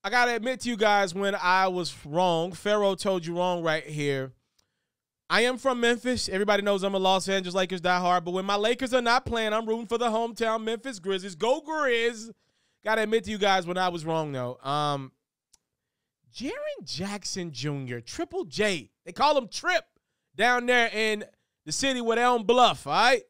I got to admit to you guys when I was wrong. FERRO told you wrong right here. I am from Memphis. Everybody knows I'm a Los Angeles Lakers diehard. But when my Lakers are not playing, I'm rooting for the hometown Memphis Grizzlies. Go Grizz! Got to admit to you guys when I was wrong, though. Jaren Jackson Jr., Triple J. They call him Trip down there in the city where they don't bluff, all right?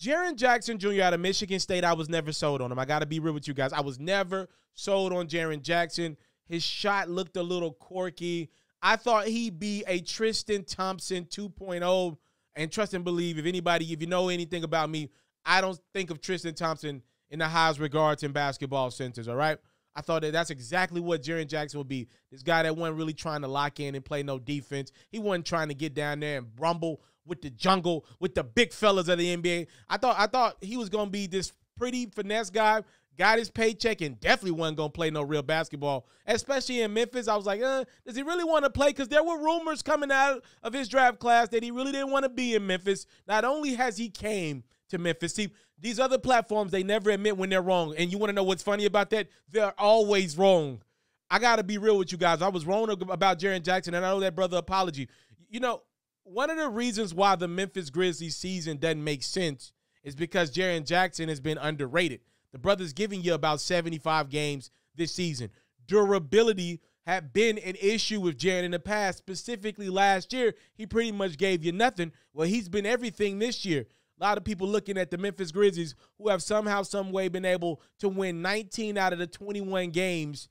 Jaren Jackson Jr. out of Michigan State, I was never sold on him. I got to be real with you guys. I was never sold on Jaren Jackson. His shot looked a little quirky. I thought he'd be a Tristan Thompson 2.0. And trust and believe, if you know anything about me, I don't think of Tristan Thompson in the highest regards in basketball centers, all right? I thought that's exactly what Jaren Jackson would be. This guy that wasn't really trying to lock in and play no defense. He wasn't trying to get down there and rumble with the jungle, with the big fellas of the NBA. I thought he was going to be this pretty finesse guy, got his paycheck, and definitely wasn't going to play no real basketball, especially in Memphis. I was like, does he really want to play? Because there were rumors coming out of his draft class that he really didn't want to be in Memphis. Not only has he came to Memphis, see, these other platforms, they never admit when they're wrong. And you want to know what's funny about that? They're always wrong. I got to be real with you guys. I was wrong about Jaren Jackson, and I owe that brother an apology. You know, one of the reasons why the Memphis Grizzlies season doesn't make sense is because Jaren Jackson has been underrated. The brother's giving you about 75 games this season. Durability had been an issue with Jaren in the past. Specifically last year, he pretty much gave you nothing. Well, he's been everything this year. A lot of people looking at the Memphis Grizzlies who have somehow, some way been able to win 19 out of the 21 games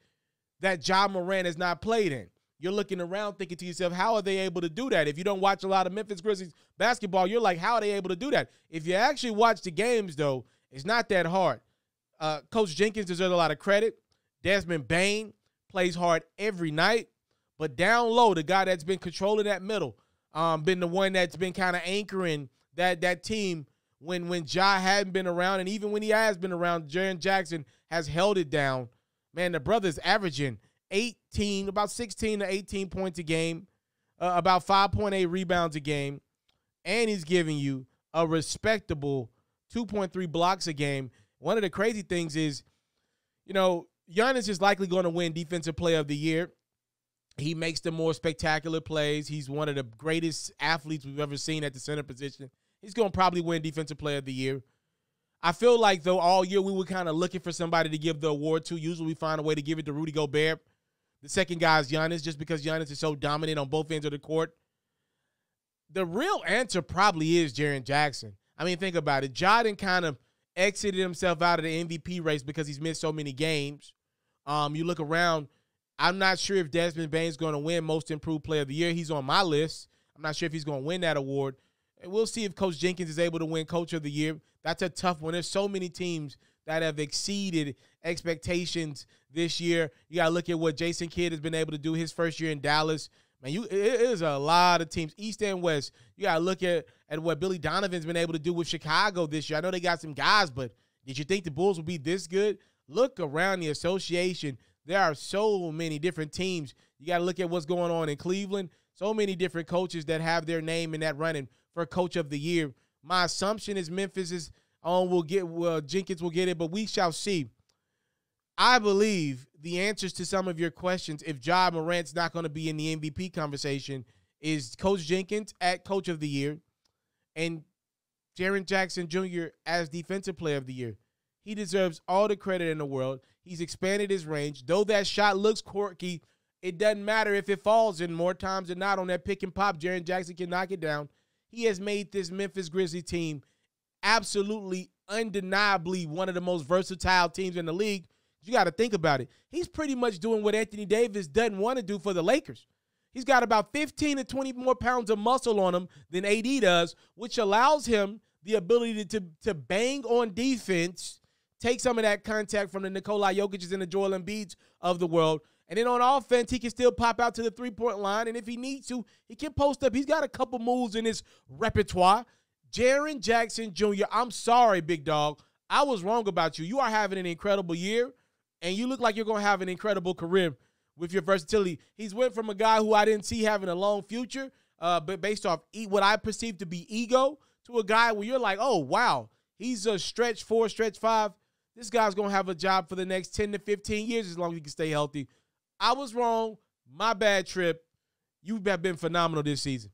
that Ja Morant has not played in. You're looking around thinking to yourself, how are they able to do that? If you don't watch a lot of Memphis Grizzlies basketball, you're like, how are they able to do that? If you actually watch the games, though, it's not that hard. Coach Jenkins deserves a lot of credit. Desmond Bane plays hard every night. But down low, the guy that's been controlling that middle, been the one that's been kind of anchoring that team when Ja hadn't been around, and even when he has been around, Jaren Jackson has held it down. Man, the brother's averaging about 16 to 18 points a game, about 5.8 rebounds a game, and he's giving you a respectable 2.3 blocks a game. One of the crazy things is, you know, Giannis is likely going to win Defensive Player of the Year. He makes the more spectacular plays. He's one of the greatest athletes we've ever seen at the center position. He's going to probably win Defensive Player of the Year. I feel like, though, all year we were kind of looking for somebody to give the award to. Usually we find a way to give it to Rudy Gobert. The second guy is Giannis, just because Giannis is so dominant on both ends of the court. The real answer probably is Jaren Jackson. I mean, think about it. Jordan kind of exited himself out of the MVP race because he's missed so many games. You look around, I'm not sure if Desmond Bane's going to win Most Improved Player of the Year. He's on my list. I'm not sure if he's going to win that award. And we'll see if Coach Jenkins is able to win Coach of the Year. That's a tough one. There's so many teams that have exceeded expectations this year. You got to look at what Jason Kidd has been able to do his first year in Dallas. Man, it is a lot of teams, East and West. You got to look at what Billy Donovan's been able to do with Chicago this year. I know they got some guys, but did you think the Bulls would be this good? Look around the association. There are so many different teams. You got to look at what's going on in Cleveland. So many different coaches that have their name in that running for Coach of the Year. My assumption is Memphis is Jenkins will get it, but we shall see. I believe the answers to some of your questions, if Ja Morant's not going to be in the MVP conversation, is Coach Jenkins at Coach of the Year and Jaren Jackson Jr. as Defensive Player of the Year. He deserves all the credit in the world. He's expanded his range. Though that shot looks quirky, it doesn't matter if it falls in. More times than not on that pick and pop, Jaren Jackson can knock it down. He has made this Memphis Grizzlies team absolutely, undeniably one of the most versatile teams in the league. You got to think about it. He's pretty much doing what Anthony Davis doesn't want to do for the Lakers. He's got about 15 to 20 more pounds of muscle on him than AD does, which allows him the ability to bang on defense, take some of that contact from the Nikola Jokic's and the Joel Embiid's of the world. And then on offense, he can still pop out to the three-point line. And if he needs to, he can post up. He's got a couple moves in his repertoire. Jaren Jackson Jr., I'm sorry, big dog. I was wrong about you. You are having an incredible year, and you look like you're going to have an incredible career with your versatility. He's went from a guy who I didn't see having a long future, but based off what I perceive to be ego, to a guy where you're like, oh, wow, he's a stretch 4, stretch 5. this guy's going to have a job for the next 10 to 15 years as long as he can stay healthy. I was wrong. My bad, Trip. You have been phenomenal this season.